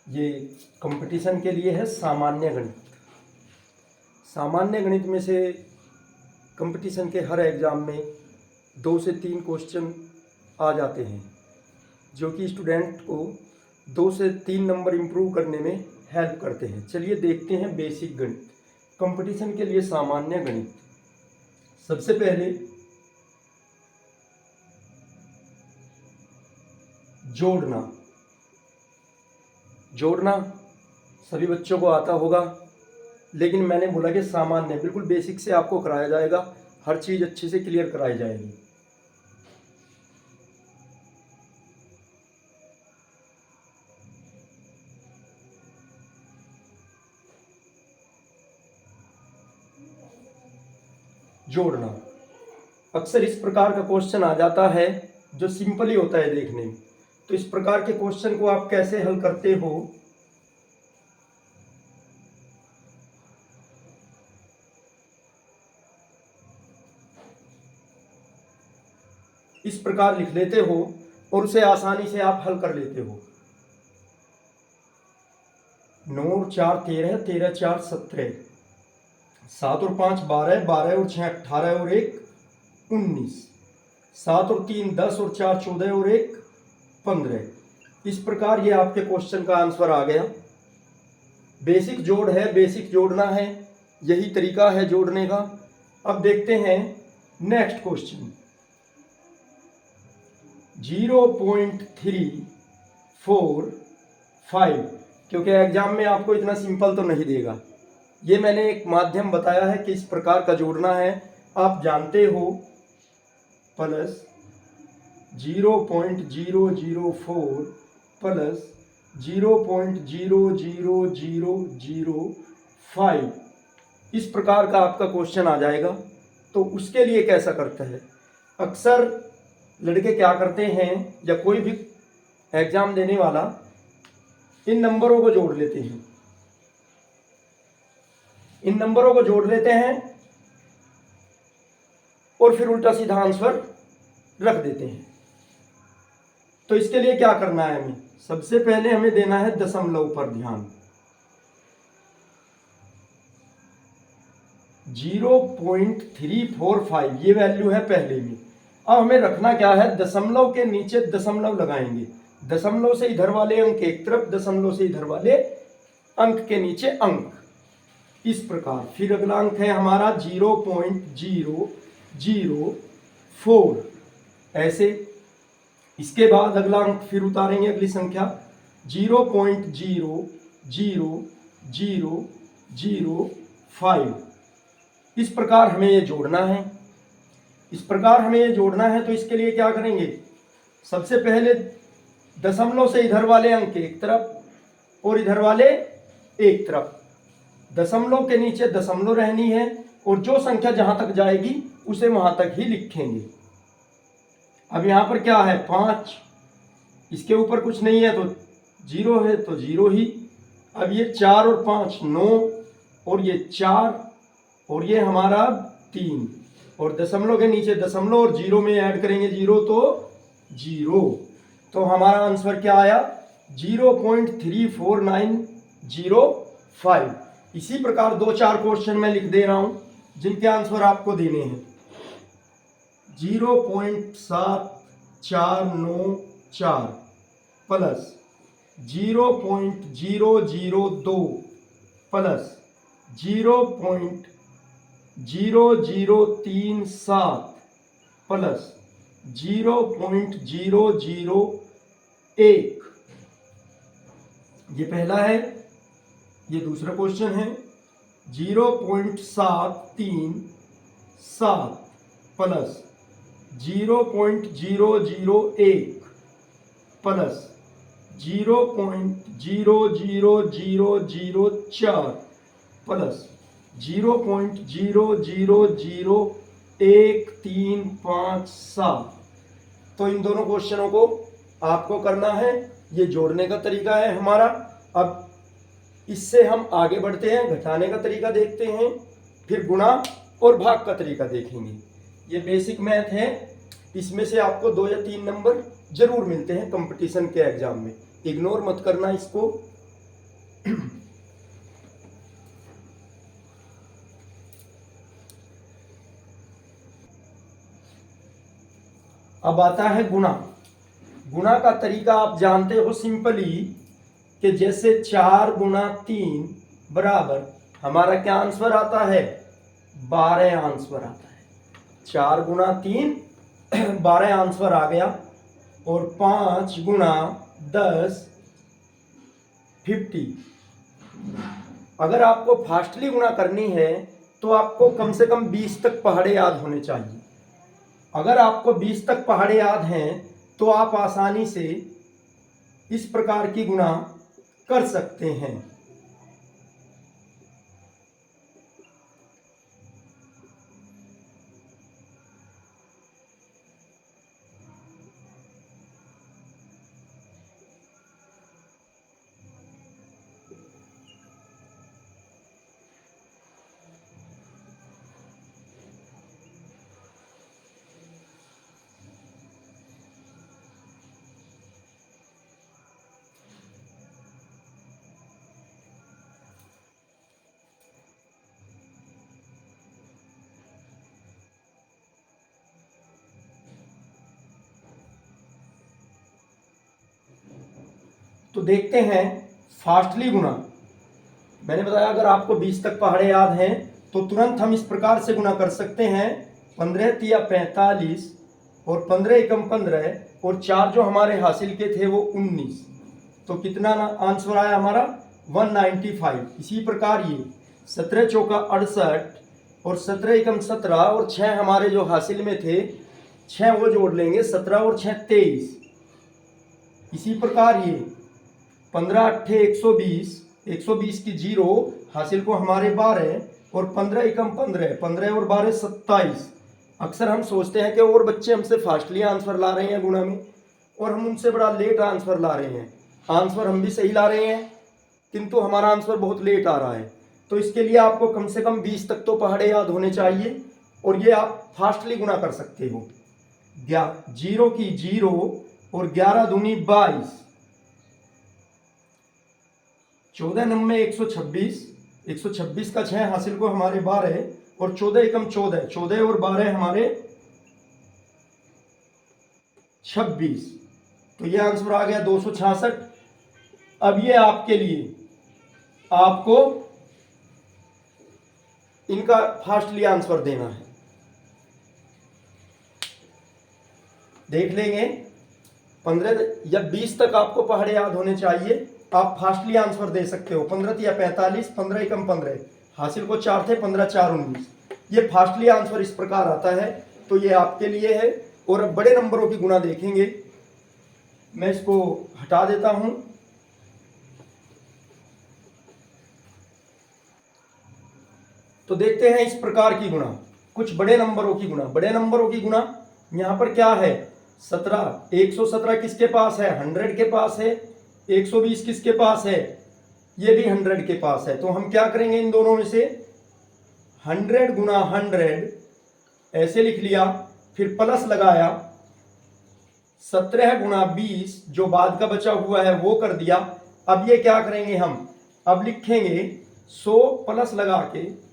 ये कंपटीशन के लिए है सामान्य गणित। सामान्य गणित में से कंपटीशन के हर एग्ज़ाम में 2 से 3 क्वेश्चन आ जाते हैं जो कि स्टूडेंट को 2 से 3 नंबर इम्प्रूव करने में हेल्प करते हैं। चलिए देखते हैं बेसिक गणित, कंपटीशन के लिए सामान्य गणित। सबसे पहले जोड़ना सभी बच्चों को आता होगा, लेकिन मैंने बोला कि सामान्य बिल्कुल बेसिक से आपको कराया जाएगा, हर चीज़ अच्छे से क्लियर कराई जाएगी। जोड़ना अक्सर इस प्रकार का क्वेश्चन आ जाता है जो सिंपल ही होता है देखने में। तो इस प्रकार के क्वेश्चन को आप कैसे हल करते हो, इस प्रकार लिख लेते हो और उसे आसानी से आप हल कर लेते हो। 9 और 4 13, 13 4 17, 7 और 5 12, 12 और 6 18 और 1 19, 7 और 3 10 और 4 14 और 1 15। इस प्रकार ये आपके क्वेश्चन का आंसर आ गया। बेसिक जोड़ है, बेसिक जोड़ना है, यही तरीका है जोड़ने का। अब देखते हैं नेक्स्ट क्वेश्चन। 0.345, क्योंकि एग्जाम में आपको इतना सिंपल तो नहीं देगा। ये मैंने एक माध्यम बताया है कि इस प्रकार का जोड़ना है, आप जानते हो। प्लस 0.004 प्लस 0.00005, इस प्रकार का आपका क्वेश्चन आ जाएगा। तो उसके लिए कैसा करता है, अक्सर लड़के क्या करते हैं या कोई भी एग्जाम देने वाला इन नंबरों को जोड़ लेते हैं, इन नंबरों को जोड़ लेते हैं और फिर उल्टा सीधा आंसर रख देते हैं। तो इसके लिए क्या करना है, हमें सबसे पहले हमें देना है दशमलव पर ध्यान। 0.345 ये वैल्यू है पहले में। अब हमें रखना क्या है, दशमलव के नीचे दशमलव लगाएंगे। दशमलव से इधर वाले अंक एक तरफ, दशमलव से इधर वाले अंक के नीचे अंक, इस प्रकार। फिर अगला अंक है हमारा 0.004, ऐसे। इसके बाद अगला अंक फिर उतारेंगे, अगली संख्या 0.00005। इस प्रकार हमें ये जोड़ना है, इस प्रकार हमें ये जोड़ना है। तो इसके लिए क्या करेंगे, सबसे पहले दशमलव से इधर वाले अंक एक तरफ और इधर वाले एक तरफ, दशमलव के नीचे दशमलव रहनी है और जो संख्या जहां तक जाएगी उसे वहां तक ही लिखेंगे। अब यहां पर क्या है 5, इसके ऊपर कुछ नहीं है तो 0 है तो 0 ही। अब ये 4 और 5 9 और ये 4 और ये हमारा 3 और दशमलव के नीचे दशमलव और 0 में ऐड करेंगे 0 तो 0। तो हमारा आंसर क्या आया 0.34905। इसी प्रकार 2-4 क्वेश्चन मैं लिख दे रहा हूं जिनके आंसर आपको देने हैं। 0.7494 प्लस 0.002 प्लस 0.0037 प्लस 0.001, ये पहला है। ये दूसरा क्वेश्चन है 0.737 प्लस 0.001 प्लस 0.00004 प्लस 0.0001357। तो इन दोनों क्वेश्चनों को आपको करना है, ये जोड़ने का तरीका है हमारा। अब इससे हम आगे बढ़ते हैं, घटाने का तरीका देखते हैं, फिर गुणा और भाग का तरीका देखेंगे। ये बेसिक मैथ है, इसमें से आपको 2 या 3 नंबर जरूर मिलते हैं कंपटीशन के एग्जाम में, इग्नोर मत करना इसको। अब आता है गुणा। गुणा का तरीका आप जानते हो सिंपली, कि जैसे 4 गुना 3 बराबर हमारा क्या आंसर आता है, 12 आंसर आता है। 4 गुना 3 12 आंसर आ गया। और 5 गुना 10 50। अगर आपको फास्टली गुणा करनी है तो आपको कम से कम 20 तक पहाड़े याद होने चाहिए। अगर आपको 20 तक पहाड़े याद हैं तो आप आसानी से इस प्रकार की गुणा कर सकते हैं। तो देखते हैं फास्टली गुणा। मैंने बताया अगर आपको 20 तक पहाड़े याद हैं तो तुरंत हम इस प्रकार से गुणा कर सकते हैं। 15 तिया 45 और 15 एकम 15 और 4 जो हमारे हासिल के थे वो 19। तो कितना आंसर आया हमारा 195। इसी प्रकार ये 17 चौका 68 और 17 एकम 17 और 6 हमारे जो हासिल में थे 6 वो जोड़ लेंगे, 17 और 6 23। इसी प्रकार ये 15 अट्ठे 120, 120 की 0 हासिल को हमारे 12 और 15 एकम 15, 15 और 12 27। अक्सर हम सोचते हैं कि और बच्चे हमसे फास्टली आंसर ला रहे हैं गुणा में और हम उनसे बड़ा लेट आंसर ला रहे हैं। आंसर हम भी सही ला रहे हैं किंतु हमारा आंसर बहुत लेट आ रहा है। तो इसके लिए आपको कम से कम 20 तक तो पहाड़े याद होने चाहिए और ये आप फास्टली गुणा कर सकते हो। 0 की 0 और 11 दूनी 22, 14 नंबे 126, 126 का 6 हासिल को हमारे 12 और 14 एकम 14, 14 और 12 हमारे 26। तो ये आंसर आ गया 266। अब ये आपके लिए, आपको इनका फास्टली आंसर देना है। देख लेंगे 15 या 20 तक आपको पहाड़े याद होने चाहिए। आप फास्टली आंसर दे सकते हो। 15 या 45, 15 एकम 15 हासिल को 4 थे, 15 4 19। ये फास्टली आंसर इस प्रकार आता है। तो ये आपके लिए है। और अब बड़े नंबरों की गुणा देखेंगे। मैं इसको हटा देता हूं। तो देखते हैं इस प्रकार की गुणा, कुछ बड़े नंबरों की गुणा। बड़े नंबरों की गुणा यहां पर क्या है, 17, 117 किसके पास है, 100 के पास है। 120 किसके पास है, ये भी 100 के पास है। तो हम क्या करेंगे, इन दोनों में से 100 गुना 100 ऐसे लिख लिया, फिर प्लस लगाया। 17 गुना 20 जो बाद का बचा हुआ है वो कर दिया। अब ये क्या करेंगे हम, अब लिखेंगे 100 प्लस लगा के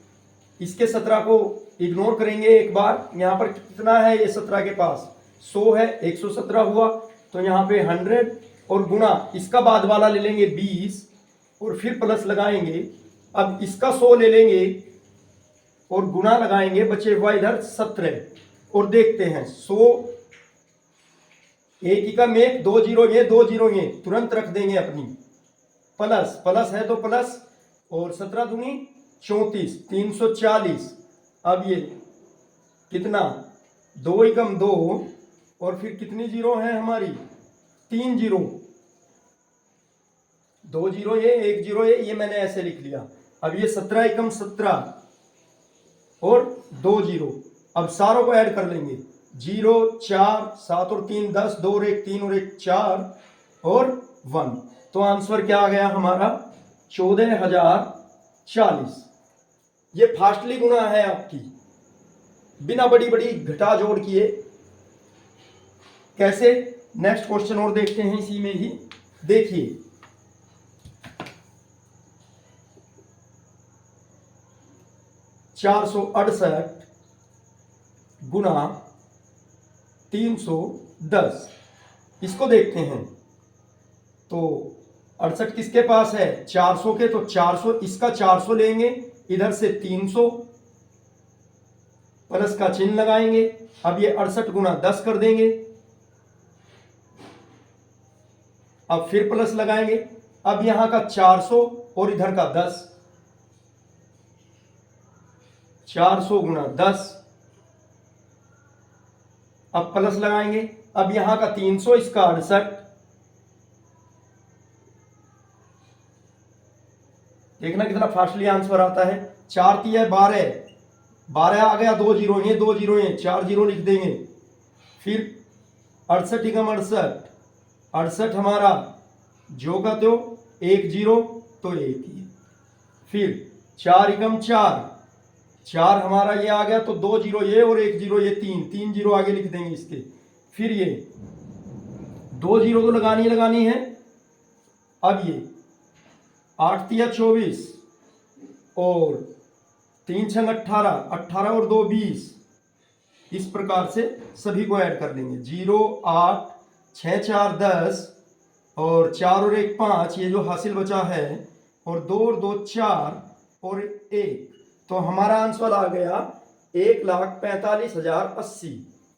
इसके 17 को इग्नोर करेंगे एक बार। यहां पर कितना है, ये 17 के पास 100 है, 117 हुआ। तो यहाँ पे 100 और गुणा इसका बाद वाला ले लेंगे 20 और फिर प्लस लगाएंगे। अब इसका 100 ले लेंगे और गुणा लगाएंगे, बचे हुआ इधर 17 और देखते हैं 100 एक ही का में 2 जीरो ये 2 जीरो ये तुरंत रख देंगे अपनी। प्लस प्लस है तो प्लस और 17 दूनी 34, 340। अब ये कितना, 2 एकम 2 और फिर कितनी जीरो है हमारी, 3 जीरो, 2 जीरो ये 1 जीरो ये मैंने ऐसे लिख लिया। अब ये 17 एकम 17 और 2 जीरो। अब सारों को ऐड कर लेंगे, 0 4 7 और 3 10, 2 और 1 3 और 1 4 और 1। तो आंसर क्या आ गया हमारा, 14,040। ये फास्टली गुणा है आपकी, बिना बड़ी बड़ी घटा जोड़ किए। कैसे, नेक्स्ट क्वेश्चन और देखते हैं इसी में ही। देखिए 468 गुना 310, इसको देखते हैं। तो 68 किसके पास है? 400 के, तो 400 इसका 400 लेंगे, इधर से 300 प्लस का चिन्ह लगाएंगे। अब ये 68 गुना 10 कर देंगे, अब फिर प्लस लगाएंगे। अब यहां का 400 और इधर का 10, 400 गुना 10, अब प्लस लगाएंगे। अब यहां का 300, इसका 68, देखना कितना फास्टली आंसर आता है। 4 3 12, 12 आ गया, 2 जीरो ये 2 जीरो ये 4 जीरो लिख देंगे। फिर 68 एकम 68, 68 हमारा जो का तो 1 जीरो तो 1 ही। फिर 4 एकम 4, 4 हमारा ये आ गया, तो 2 जीरो ये और 1 जीरो ये 3, 3 जीरो आगे लिख देंगे इसके। फिर ये 2 जीरो तो लगानी है। अब ये 8 तिया 24 और 3 छंग 18, 18 और 2 20, इस प्रकार से सभी को ऐड कर लेंगे। 0 8 6 4 10 और 4 और 1 5, ये जो हासिल बचा है, और 2 और 2 4 और 1, तो हमारा आंसर आ गया 1,45,080।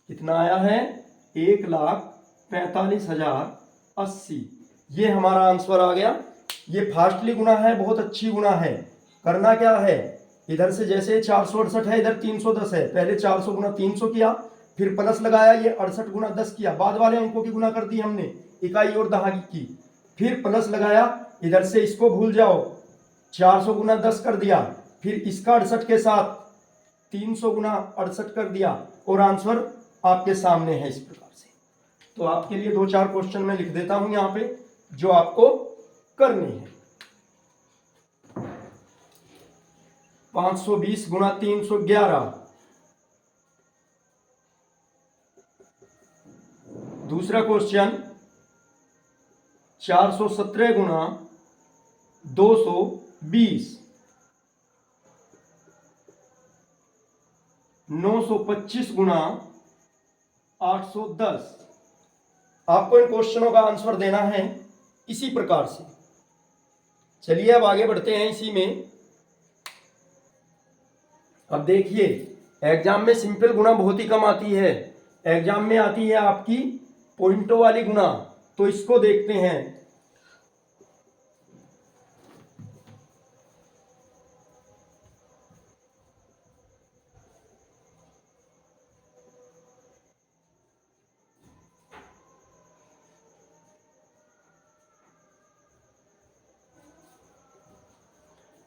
कितना आया है? 1,45,080, ये हमारा आंसर आ गया। ये फास्टली गुना है, बहुत अच्छी गुना है। करना क्या है, इधर से जैसे 468 है, इधर 310 है, पहले 400 गुना 300 किया, फिर प्लस लगाया, ये 68 गुना 10 किया, बाद वाले अंकों की गुना कर दी हमने, इकाई और दहाई की, फिर प्लस लगाया, इधर से इसको भूल जाओ, 400 गुना 10 कर दिया, फिर इसका 68 के साथ 300 गुना 68 कर दिया, और आंसर आपके सामने है इस प्रकार से। तो आपके लिए 2-4 क्वेश्चन मैं लिख देता हूं यहां पे, जो आपको करनी है। 520 गुना 311, दूसरा क्वेश्चन 417 गुना 220, 925 गुना 810। आपको इन क्वेश्चनों का आंसर देना है इसी प्रकार से। चलिए अब आगे बढ़ते हैं इसी में। अब देखिए, एग्जाम में सिंपल गुना बहुत ही कम आती है, एग्जाम में आती है आपकी पॉइंटों वाली गुना, तो इसको देखते हैं।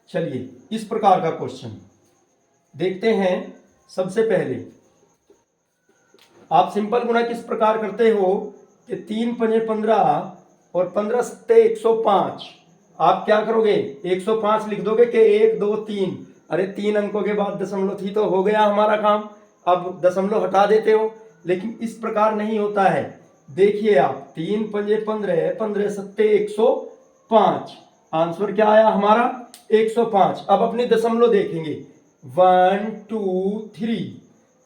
चलिए इस प्रकार का क्वेश्चन देखते हैं। सबसे पहले आप सिंपल गुना किस प्रकार करते हो कि 3 पंजे 15 और 15 सत्ते 105। आप क्या करोगे, 105 लिख दोगे कि 1 2 3, अरे 3 अंकों के बाद दशमलव थी तो हो गया हमारा काम। अब दशमलव हटा देते हो, लेकिन इस प्रकार नहीं होता है। देखिए आप, 3 पंजे 15, 15 सत्ते 105, आंसर क्या आया हमारा 105। अब अपनी दशमलव देखेंगे, 1 2 3,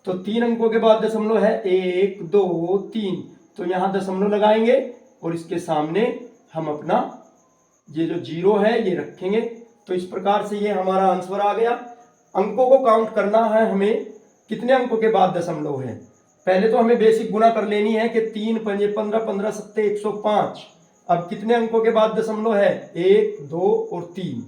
तो 3 अंकों के बाद दशमलव है 1 2 3, तो यहां दशमलव लगाएंगे और इसके सामने हम अपना ये जो 0 है ये रखेंगे। तो इस प्रकार से ये हमारा आंसर आ गया। अंकों को काउंट करना है हमें, कितने अंकों के बाद दशमलव है। पहले तो हमें बेसिक गुना कर लेनी है कि 3 पंजे 15, 15 सत्ते 105। अब कितने अंकों के बाद दशमलव है, 1 2 और 3,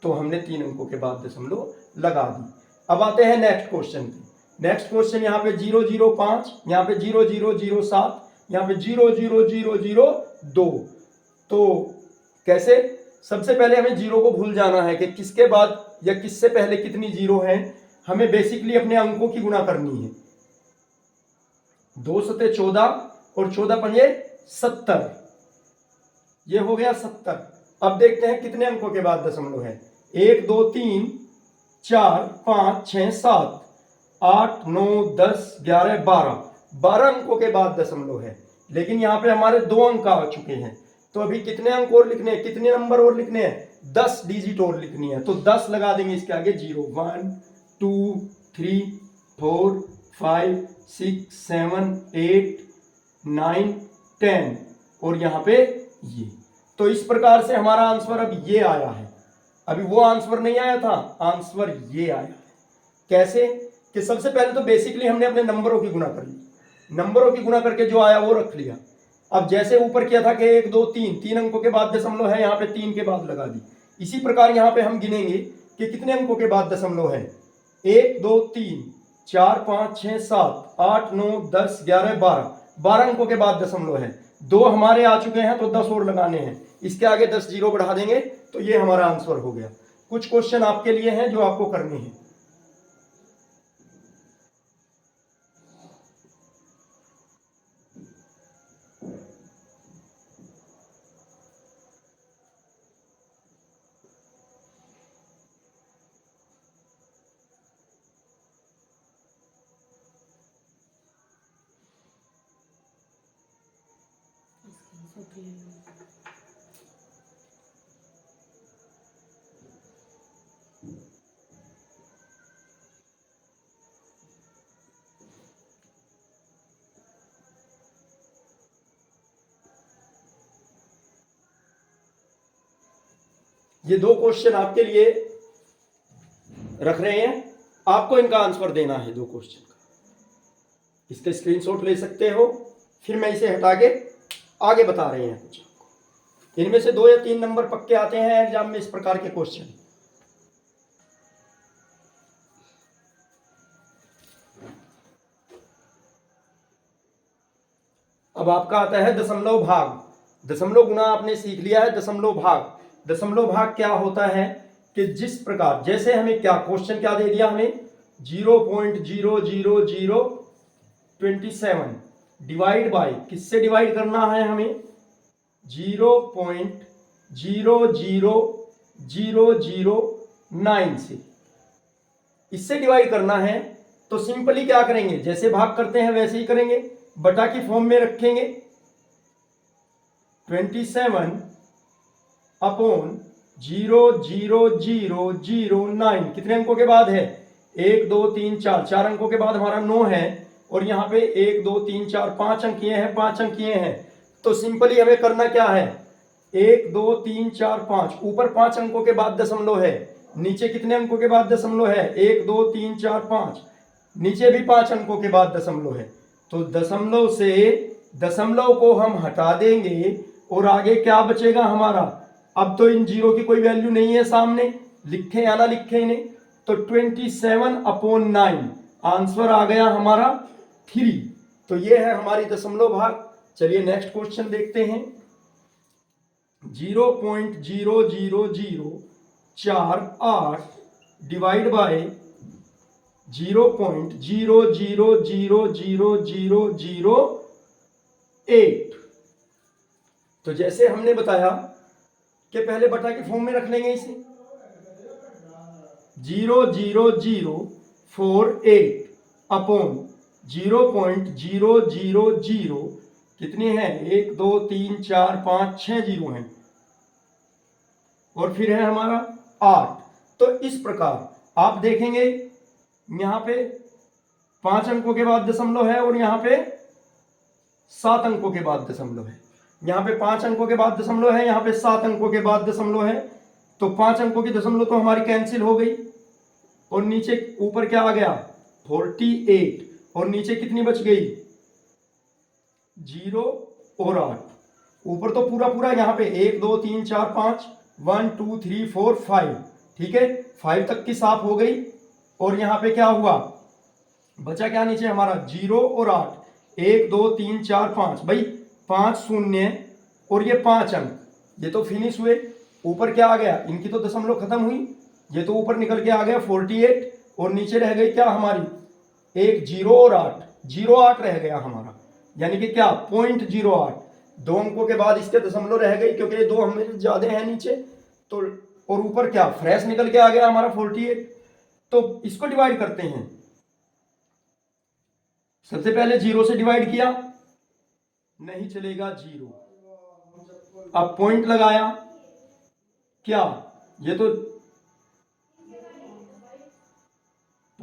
तो हमने 3 अंकों के बाद दशमलव लगा दी। अब आते हैं नेक्स्ट क्वेश्चन पे। नेक्स्ट क्वेश्चन यहाँ पे 005, यहाँ पे 0007, यहाँ पे 00002। तो कैसे, सबसे पहले हमें 0 को भूल जाना है कि किसके बाद या किससे पहले कितनी 0 है। हमें बेसिकली अपने अंकों की गुना करनी है। 2 सत्ते 14 और 14 पंजे 70, ये हो गया 70। अब देखते हैं कितने अंकों के बाद दशमलव है, 1 2 3 4 5 6 7 8 9 10 11 12, 12 अंकों के बाद दशमलव है। लेकिन यहाँ पे हमारे 2 अंक आ चुके हैं, तो अभी कितने अंक और लिखने हैं, कितने नंबर और लिखने हैं, 10 डिजिट और लिखनी है। तो 10 लगा देंगे इसके आगे, 0 1 2 3 4 5 6 7 8 9 10 और यहाँ पे ये। तो इस प्रकार से हमारा आंसर अब ये आया है। अभी वो आंसर नहीं आया था, आंसर ये आया है। कैसे कि सबसे पहले तो बेसिकली हमने अपने नंबरों की गुणा कर ली, नंबरों की गुणा करके जो आया वो रख लिया। अब जैसे ऊपर किया था कि 1 2 3 3 अंकों के बाद दशमलव है, यहाँ पे 3 के बाद लगा दी। इसी प्रकार यहाँ पे हम गिनेंगे कि कितने अंकों के बाद दशमलव है। 1 2 3 4 5 6 7 8 9 10 11 12 अंकों के बाद दशमलव है। 2 हमारे आ चुके हैं तो 10 और लगाने हैं, इसके आगे 10 जीरो बढ़ा देंगे तो ये हमारा आंसर हो गया। कुछ क्वेश्चन आपके लिए हैं जो आपको करने हैं। ये 2 क्वेश्चन आपके लिए रख रहे हैं, आपको इनका आंसर देना है 2 क्वेश्चन का। इसका स्क्रीनशॉट ले सकते हो, फिर मैं इसे हटा के आगे बता रहे हैं कुछ आपको। इनमें से 2 या 3 नंबर पक्के आते हैं एग्जाम में इस प्रकार के क्वेश्चन। अब आपका आता है दशमलव भाग। दशमलव गुणा आपने सीख लिया है, दशमलव भाग। दशमलव भाग क्या होता है कि जिस प्रकार, जैसे हमें क्या क्वेश्चन क्या दे दिया, हमें 0.00027 डिवाइड बाय, किससे डिवाइड करना है हमें, 0.00009 से, इससे डिवाइड करना है। तो सिंपली क्या करेंगे, जैसे भाग करते हैं वैसे ही करेंगे, बटा की फॉर्म में रखेंगे। 27 अपॉन 0.00009 कितने अंकों के बाद है, 1 2 3 4, 4 अंकों के बाद हमारा 9 है, और यहाँ पे 1 2 3 4 5 अंक ये हैं, 5 अंक ये हैं। तो सिंपली हमें करना क्या है, 1 2 3 4 5, ऊपर 5 अंकों के बाद दशमलव है, नीचे कितने अंकों के बाद दशमलव है, 1 2 3 4 5, नीचे भी 5 अंकों के बाद दशमलव है। तो दशमलव से दशमलव को हम हटा देंगे और आगे क्या बचेगा हमारा। अब तो इन जीरो की कोई वैल्यू नहीं है सामने, लिखे या ना लिखे इन्हें, तो 27/9 आंसर आ गया हमारा 3। तो ये है हमारी दशमलव भाग। चलिए नेक्स्ट क्वेश्चन देखते हैं। 0.00048 डिवाइड बाय 0.0000008। तो जैसे हमने बताया कि पहले बटा के फॉर्म में रख लेंगे इसे, 0.0048 अपॉन 0.000 कितने हैं, 1 2 3 4 5 6 जीरो हैं, और फिर है हमारा 8। तो इस प्रकार आप देखेंगे यहां पे 5 अंकों के बाद दशमलव है, और यहां पे 7 अंकों के बाद दशमलव है। यहाँ पे 5 अंकों के बाद दशमलव है, यहाँ पे 7 अंकों के बाद दशमलव है। तो 5 अंकों की दशमलव तो हमारी कैंसिल हो गई, और नीचे ऊपर क्या आ गया 48, और नीचे कितनी बच गई 0 और 8। ऊपर तो पूरा पूरा यहाँ पे 1 2 3 4 5 1 2 3 4 5, ठीक है, 5 तक की साफ हो गई। और यहाँ पे क्या हुआ, बचा क्या नीचे हमारा 0 और 8, 1 2 3 4 5, भाई 5 शून्य और ये 5 अंक, ये तो फिनिश हुए। ऊपर क्या आ गया, इनकी तो दशमलव खत्म हुई, ये तो ऊपर निकल के आ गया 48, और नीचे रह गई क्या हमारी एक 0 और 8, 0.8 रह गया हमारा, यानी कि क्या 0.08। 2 अंकों के बाद इसके दशमलव रह गई, क्योंकि ये 2 हमें ज्यादा है नीचे, तो और ऊपर क्या फ्रेश निकल के आ गया हमारा 48। तो इसको डिवाइड करते हैं, सबसे पहले 0 से डिवाइड किया, नहीं चलेगा 0, अब पॉइंट लगाया, क्या ये तो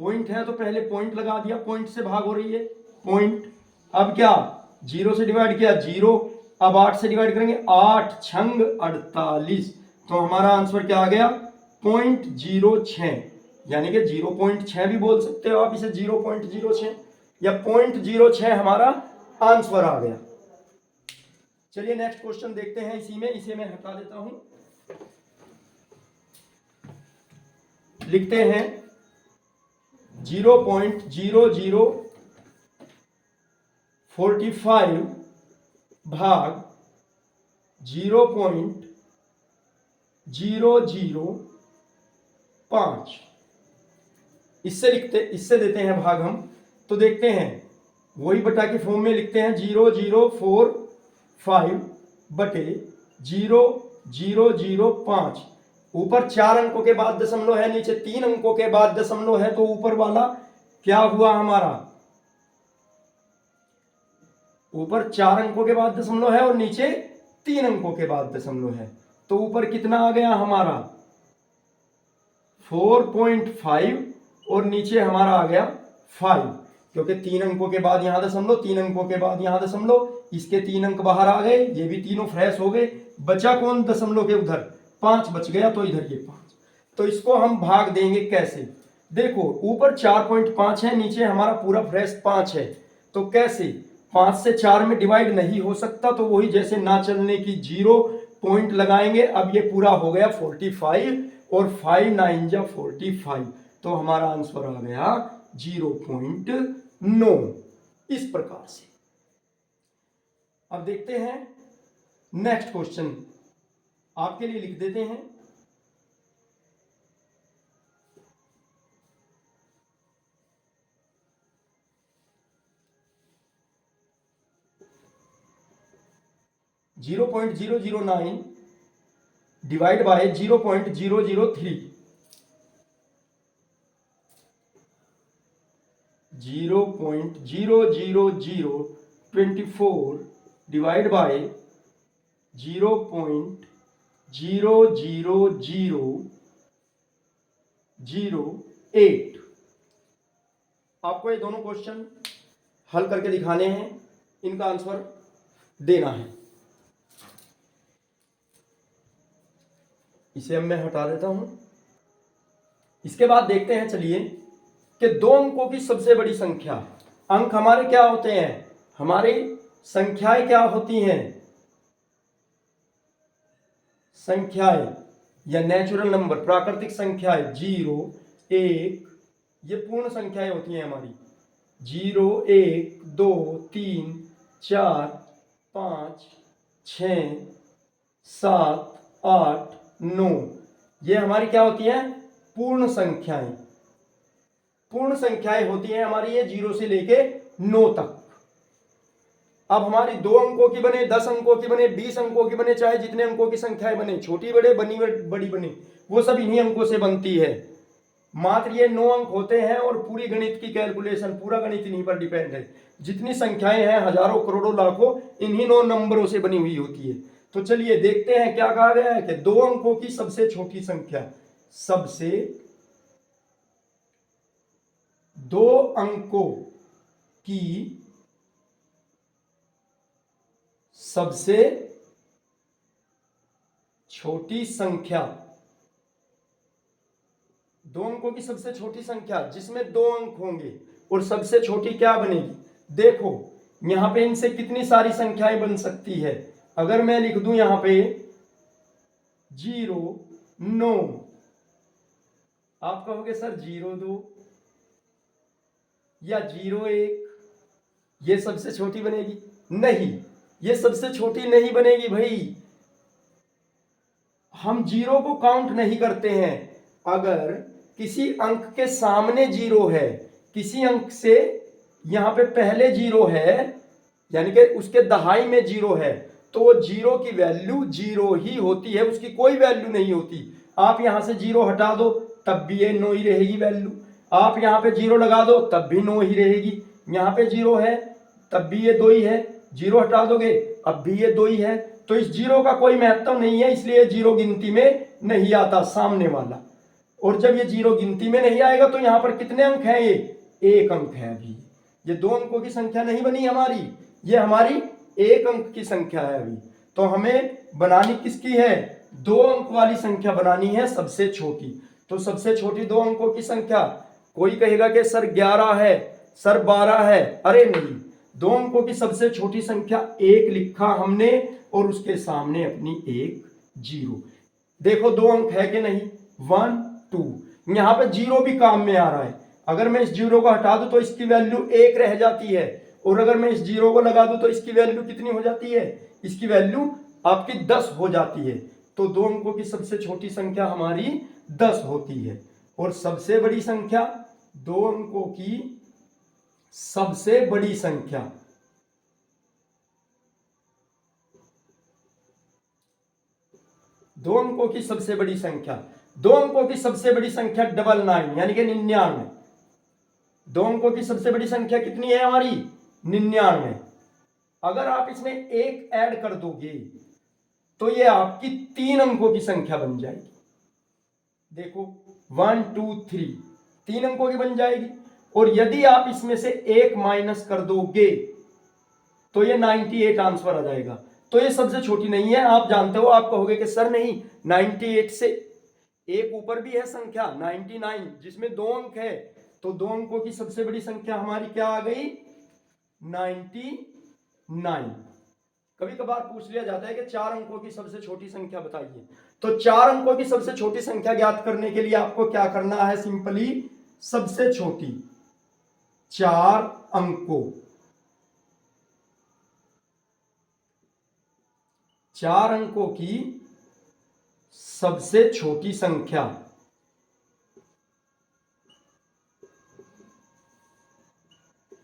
पॉइंट है तो पहले पॉइंट लगा दिया, पॉइंट से भाग हो रही है पॉइंट। अब क्या, 0 से डिवाइड किया 0, अब 8 से डिवाइड करेंगे 8 छंग 48, तो हमारा आंसर क्या आ गया 0.06, यानी कि 0.6 भी बोल सकते हो आप इसे, 0.06 या 0.06 हमारा आंसर आ गया। चलिए नेक्स्ट क्वेश्चन देखते हैं, इसी में इसे मैं हटा देता हूं, लिखते हैं 0.0045 भाग 0.005, इससे देते हैं भाग हम, तो देखते हैं वही बटा के फॉर्म में लिखते हैं 0045 बटे 0005। ऊपर 4 अंकों के बाद दशमलव है, नीचे 3 अंकों के बाद दशमलव है, तो ऊपर वाला क्या हुआ हमारा, ऊपर 4 अंकों के बाद दशमलव है और नीचे 3 अंकों के बाद दशमलव है, तो ऊपर कितना आ गया हमारा 4.5 और नीचे हमारा आ गया 5, क्योंकि 3 अंकों के बाद यहां दशमलव, 3 अंकों के बाद यहां दशमलव, इसके 3 अंक बाहर आ गए, ये भी तीनों फ्रेश हो गए, बचा कौन दशमलव के उधर 5 बच गया, तो इधर ये 5। तो इसको हम भाग देंगे कैसे, देखो ऊपर 4.5 है, नीचे हमारा पूरा फ्रेश 5 है, तो कैसे 5 से 4 में डिवाइड नहीं हो सकता, तो वही जैसे ना चलने की 0 पॉइंट लगाएंगे। अब ये पूरा हो गया 45 और 5 9 जा 45, तो हमारा आंसर आ गया 0.9, इस प्रकार से। अब देखते हैं नेक्स्ट क्वेश्चन, आपके लिए लिख देते हैं 0.009 डिवाइड बाय 0.003, 0.00024 डिवाइड बाय 0.00008। आपको ये दोनों क्वेश्चन हल करके दिखाने हैं, इनका आंसर देना है। इसे अब मैं हटा देता हूं। इसके बाद देखते हैं चलिए कि 2 अंकों की सबसे बड़ी संख्या, अंक हमारे क्या होते हैं, हमारी संख्याएं क्या होती हैं, संख्याएं या नेचुरल नंबर, प्राकृतिक संख्याएं 0 1, ये पूर्ण संख्याएं होती हैं हमारी, 0 1 2 3 4 5 6 7 8 9, ये हमारी क्या होती है पूर्ण संख्याएं। पूर्ण संख्याएं होती हैं हमारी ये 0 से लेके 9 तक। अब हमारी 2 अंकों की बने, 10 अंकों की बने, 20 अंकों की बने, चाहे जितने अंकों की संख्याएं बने, छोटी बड़े बड़ी बने, वो सब इन्हीं अंकों से बनती है। मात्र ये 9 अंक होते हैं और पूरी गणित की कैलकुलेशन, पूरा गणित इन्हीं पर डिपेंड है। जितनी संख्याएं हैं हजारों करोड़ों लाखों, इन्हीं 9 नंबरों से बनी हुई होती है। तो चलिए देखते हैं क्या कहा गया है कि 2 अंकों की सबसे छोटी संख्या, सबसे 2 अंकों की सबसे छोटी संख्या, 2 अंकों की सबसे छोटी संख्या जिसमें 2 अंक होंगे और सबसे छोटी क्या बनेगी। देखो यहां पे इनसे कितनी सारी संख्याएं बन सकती है। अगर मैं लिख दूं यहां पे 0 9, आप कहोगे सर 0 2 या 0 1, ये सबसे छोटी बनेगी, नहीं, ये सबसे छोटी नहीं बनेगी भाई। हम 0 को काउंट नहीं करते हैं। अगर किसी अंक के सामने 0 है, किसी अंक से यहां पे पहले 0 है, यानी कि उसके दहाई में 0 है, तो 0 की वैल्यू 0 ही होती है, उसकी कोई वैल्यू नहीं होती। आप यहां से 0 हटा दो तब भी ये 9 ही रहेगी वैल्यू, आप यहां पे 0 लगा दो तब भी 9 ही रहेगी। यहां पे 0 है तब भी ये 2 ही है, 0 हटा दोगे अब भी ये 2 ही है। तो इस 0 का कोई महत्व नहीं है, इसलिए 0 गिनती में नहीं आता सामने वाला। और जब ये 0 गिनती में नहीं आएगा तो यहाँ पर कितने अंक हैं? ये 1 अंक है। अभी ये 2 अंकों की संख्या नहीं बनी हमारी, ये हमारी 1 अंक की संख्या है अभी। तो हमें बनानी किसकी है? 2 अंक वाली संख्या बनानी है, सबसे छोटी। तो सबसे छोटी 2 अंकों की संख्या, कोई कहेगा कि सर 11 है, सर 12 है। अरे नहीं, 2 अंकों की सबसे छोटी संख्या 1 लिखा हमने और उसके सामने अपनी 1 0। देखो 2 अंक है कि नहीं? 1 2। यहाँ पे 0 भी काम में आ रहा है। अगर मैं इस 0 को हटा दूं तो इसकी वैल्यू 1 रह जाती है, और अगर मैं इस 0 को लगा दूं तो इसकी वैल्यू कितनी हो जाती है? इसकी वैल्यू आपकी 10 हो जाती है। तो 2 अंकों की सबसे छोटी संख्या हमारी 10 होती है। और सबसे बड़ी संख्या, 2 अंकों की सबसे बड़ी संख्या, दो अंकों की सबसे बड़ी संख्या, 2 अंकों की सबसे बड़ी संख्या 99 यानी कि 99। 2 अंकों की सबसे बड़ी संख्या कितनी है हमारी? 99। अगर आप इसमें 1 ऐड कर दोगे तो ये आपकी 3 अंकों की संख्या बन जाएगी। देखो 1 2 3 3 अंकों की बन जाएगी। और यदि आप इसमें से 1 माइनस कर दोगे तो ये 98 आंसर आ जाएगा। तो ये सबसे छोटी नहीं है, आप जानते हो। आप कहोगे कि सर नहीं, 98 से एक ऊपर भी है संख्या 99 जिसमें 2 अंक है। तो 2 अंकों की सबसे बड़ी संख्या हमारी क्या आ गई? 99। कभी कभार पूछ लिया जाता है कि 4 अंकों की सबसे छोटी संख्या बताइए। तो 4 अंकों की सबसे छोटी संख्या ज्ञात करने के लिए आपको क्या करना है? सिंपली सबसे छोटी 4 अंकों, 4 अंकों की सबसे छोटी संख्या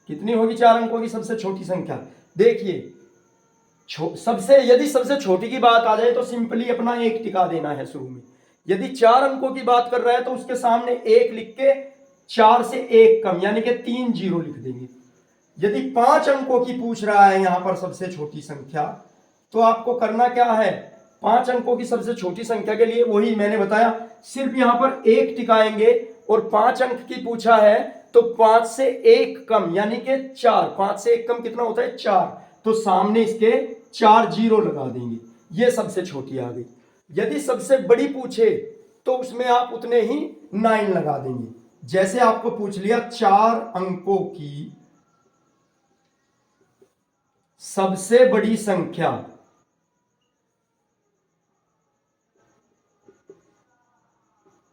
कितनी होगी? 4 अंकों की सबसे छोटी संख्या। देखिए सबसे, यदि सबसे छोटी की बात आ जाए तो सिंपली अपना 1 टिका देना है शुरू में। यदि 4 अंकों की बात कर रहा है तो उसके सामने 1 लिख के 4 से 1 कम यानी कि 3 0 लिख देंगे। यदि 5 अंकों की पूछ रहा है यहां पर सबसे छोटी संख्या, तो आपको करना क्या है? 5 अंकों की सबसे छोटी संख्या के लिए वही मैंने बताया, सिर्फ यहां पर 1 टिकाएंगे। और 5 अंक की पूछा है तो 5 से 1 कम यानी कि 4। 5 से 1 कम कितना होता है? 4। तो सामने इसके 4 0 लगा देंगे, ये सबसे छोटी आ गई। यदि सबसे बड़ी पूछे तो उसमें आप उतने ही 9 लगा देंगे। जैसे आपको पूछ लिया 4 अंकों की सबसे बड़ी संख्या,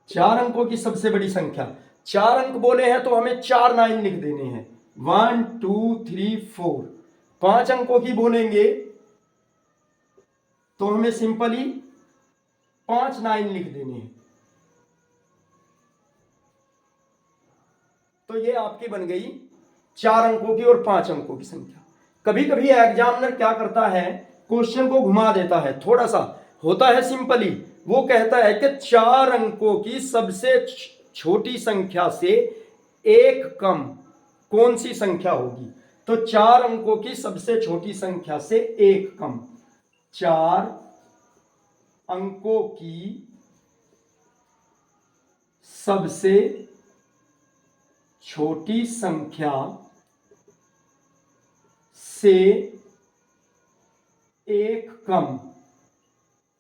चार अंकों की सबसे बड़ी संख्या, 4 अंक बोले हैं तो हमें 4 9 लिख देने हैं। 1 2 3 4। 5 अंकों की बोलेंगे तो हमें सिंपली 5 9 लिख देने हैं। तो ये आपकी बन गई 4 अंकों की और 5 अंकों की संख्या। कभी कभी एग्जामिनर क्या करता है? क्वेश्चन को घुमा देता है, थोड़ा सा होता है सिंपली। वो कहता है कि 4 अंकों की सबसे छोटी संख्या से 1 कम कौन सी संख्या होगी? तो 4 अंकों की सबसे छोटी संख्या से 1 कम, 4 अंकों की सबसे छोटी संख्या से 1 कम,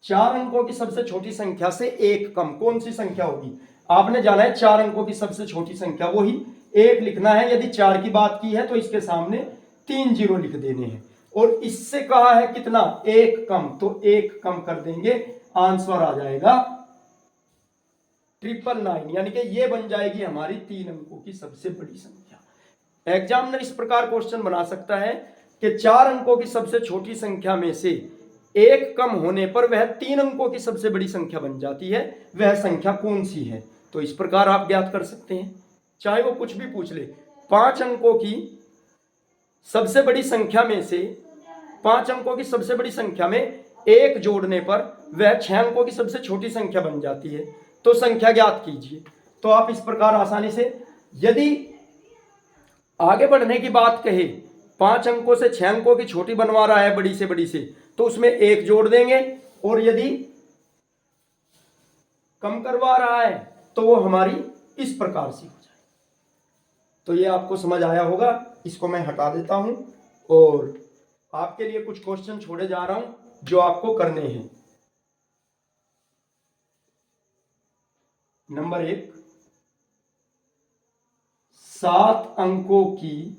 4 अंकों की सबसे छोटी संख्या से 1 कम कौन सी संख्या होगी? आपने जाना है 4 अंकों की सबसे छोटी संख्या, वही 1 लिखना है। यदि 4 की बात की है तो इसके सामने 3 0 लिख देने हैं। और इससे कहा है कितना? 1 कम, तो 1 कम कर देंगे, आंसर आ जाएगा 999 यानी कि ये बन जाएगी हमारी 3 अंकों की सबसे बड़ी संख्या। एग्जामिनर इस प्रकार क्वेश्चन बना सकता है कि 4 अंकों की सबसे छोटी संख्या में से 1 कम होने पर वह 3 अंकों की सबसे बड़ी संख्या बन जाती है, वह संख्या कौन सी है? तो इस प्रकार आप ज्ञात कर सकते हैं, चाहे वो कुछ भी पूछ ले। 5 अंकों की सबसे बड़ी संख्या में से, 5 अंकों की सबसे बड़ी संख्या में 1 जोड़ने पर वह 6 अंकों की सबसे छोटी संख्या बन जाती है। तो संख्या ज्ञात कीजिए। तो आप इस प्रकार आसानी से, यदि आगे बढ़ने की बात कहे, 5 अंकों से 6 अंकों की छोटी बनवा रहा है बड़ी से बड़ी से, तो उसमें 1 जोड़ देंगे। और यदि कम करवा रहा है तो वो हमारी इस प्रकार से हो जाए। तो ये आपको समझ आया होगा। इसको मैं हटा देता हूं और आपके लिए कुछ क्वेश्चन छोड़े जा रहा हूं जो आपको करने हैं। नंबर 1, 7 अंकों की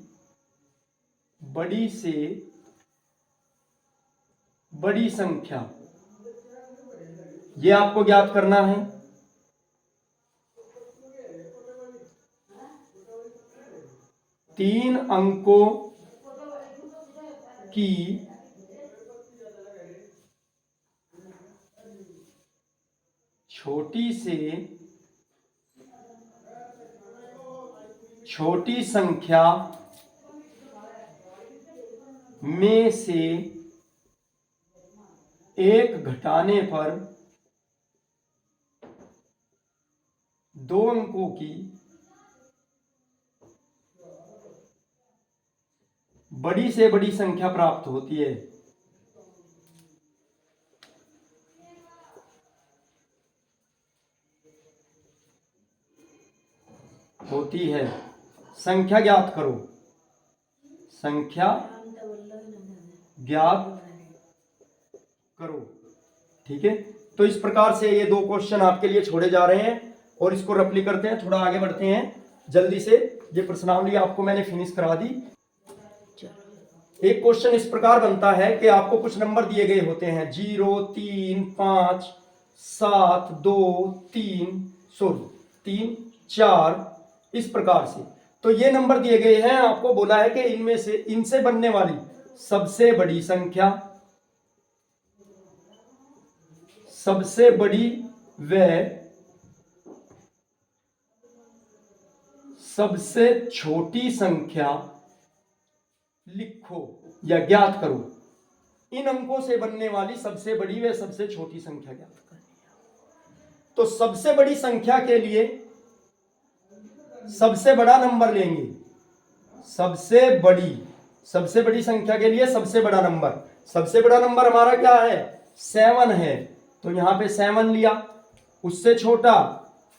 बड़ी से बड़ी संख्या, ये आपको ज्ञात करना है। तीन अंकों की छोटी से छोटी संख्या में से एक घटाने पर 2 अंकों की बड़ी से बड़ी संख्या प्राप्त होती है। संख्या ज्ञात करो, संख्या ज्ञात करो। ठीक है, तो इस प्रकार से ये 2 क्वेश्चन आपके लिए छोड़े जा रहे हैं और इसको रफली करते हैं, थोड़ा आगे बढ़ते हैं जल्दी से। ये प्रश्नावली आपको मैंने फिनिश करा दी। एक क्वेश्चन इस प्रकार बनता है कि आपको कुछ नंबर दिए गए होते हैं 0, 3, 5, 7, 2, 3, 4, इस प्रकार से। तो ये नंबर दिए गए हैं, आपको बोला है कि इनमें से इनसे बनने वाली सबसे बड़ी संख्या, सबसे बड़ी व सबसे छोटी संख्या लिखो या ज्ञात करो। इन अंकों से बनने वाली सबसे बड़ी व सबसे छोटी संख्या ज्ञात करनी है। तो सबसे बड़ी संख्या के लिए सबसे बड़ा नंबर लेंगे। सबसे बड़ी संख्या के लिए सबसे बड़ा नंबर हमारा क्या है? 7 है। तो यहां पे 7 लिया। उससे छोटा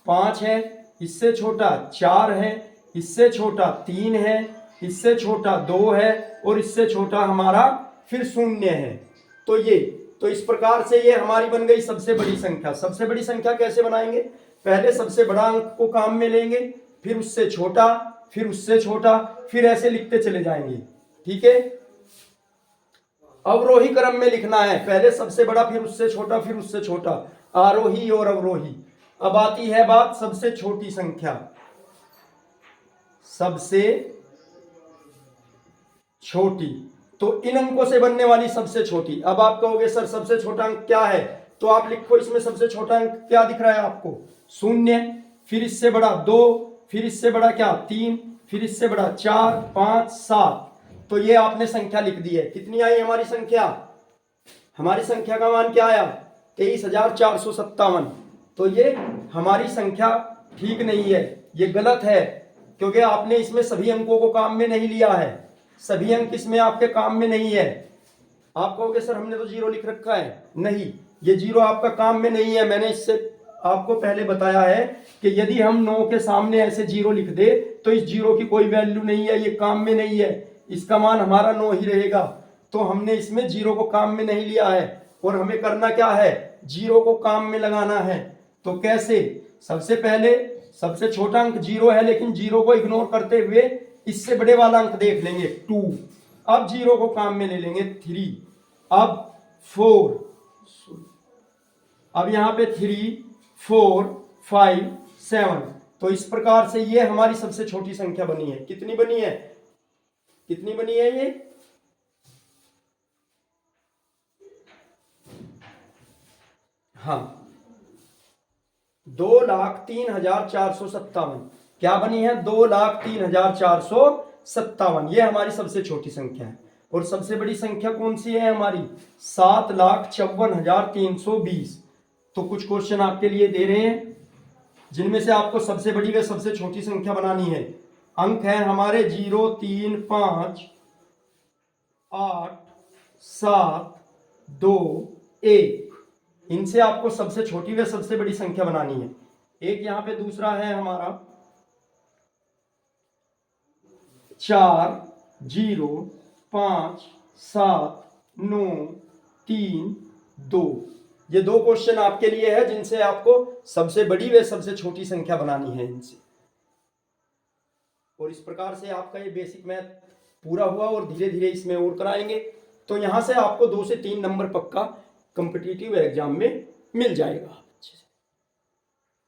5 है, इससे छोटा 4 है, इससे छोटा 3 है, इससे छोटा 2 है और इससे छोटा हमारा फिर 0 है। तो इस प्रकार से ये हमारी बन गई सबसे बड़ी संख्या। सबसे बड़ी संख्या कैसे बनाएंगे? पहले सबसे बड़ा अंक को काम में लेंगे, फिर उससे छोटा, फिर उससे छोटा, फिर ऐसे लिखते चले जाएंगे। ठीक है, अवरोही क्रम में लिखना है। पहले सबसे बड़ा, फिर उससे छोटा, फिर उससे छोटा, आरोही और अवरोही। अब आती है बात सबसे छोटी संख्या। सबसे छोटी, तो इन अंकों से बनने वाली सबसे छोटी। अब आप कहोगे सर सबसे छोटा अंक क्या है? तो आप लिखो, इसमें सबसे छोटा अंक क्या दिख रहा है आपको? 0। फिर इससे बड़ा 2, फिर इससे बड़ा क्या 3, फिर इससे बड़ा 4, 5, 7। तो ये आपने संख्या लिख दी है। कितनी आई हमारी संख्या? हमारी संख्या का मान क्या आया? 23,457। तो ये हमारी संख्या ठीक नहीं है, ये गलत है, क्योंकि आपने इसमें सभी अंकों को काम में नहीं लिया है। सभी अंक इसमें आपके काम में नहीं है। आप कहोगे सर हमने तो 0 लिख रखा है। नहीं, ये 0 आपका काम में नहीं है। मैंने इससे आपको पहले बताया है कि यदि हम 9 के सामने ऐसे 0 लिख दे तो इस 0 की कोई वैल्यू नहीं है, ये काम में नहीं है, इसका मान हमारा 9 ही रहेगा। तो हमने इसमें 0 को काम में नहीं लिया है और हमें करना क्या है? 0 को काम में लगाना है। तो कैसे? सबसे पहले सबसे छोटा अंक 0 है, लेकिन 0 को इग्नोर करते हुए इससे बड़े वाला अंक देख लेंगे 2। अब 0 को काम में ले लेंगे 3, अब 4, अब यहां पे 3, 4, 5, 7। तो इस प्रकार से ये हमारी सबसे छोटी संख्या बनी है। कितनी बनी है? कितनी बनी है ये? हाँ, 2,03,457। क्या बनी है? 2,03,457। ये हमारी सबसे छोटी संख्या है। और सबसे बड़ी संख्या कौन सी है हमारी? 7,54,320। तो कुछ क्वेश्चन आपके लिए दे रहे हैं जिनमें से आपको सबसे बड़ी व सबसे छोटी संख्या बनानी है। अंक है हमारे 0, 3, 5, 8, 7, 2, 1। इनसे आपको सबसे छोटी व सबसे बड़ी संख्या बनानी है। एक यहाँ पे दूसरा है हमारा 4 0 5 7 9 3 2। ये दो क्वेश्चन आपके लिए है जिनसे आपको सबसे बड़ी व सबसे छोटी संख्या बनानी है इनसे। और इस प्रकार से आपका ये बेसिक मैथ पूरा हुआ और धीरे धीरे इसमें और कराएंगे, तो यहाँ से आपको 2 से 3 नंबर पक्का कॉम्पिटिटिव एग्जाम में मिल जाएगा।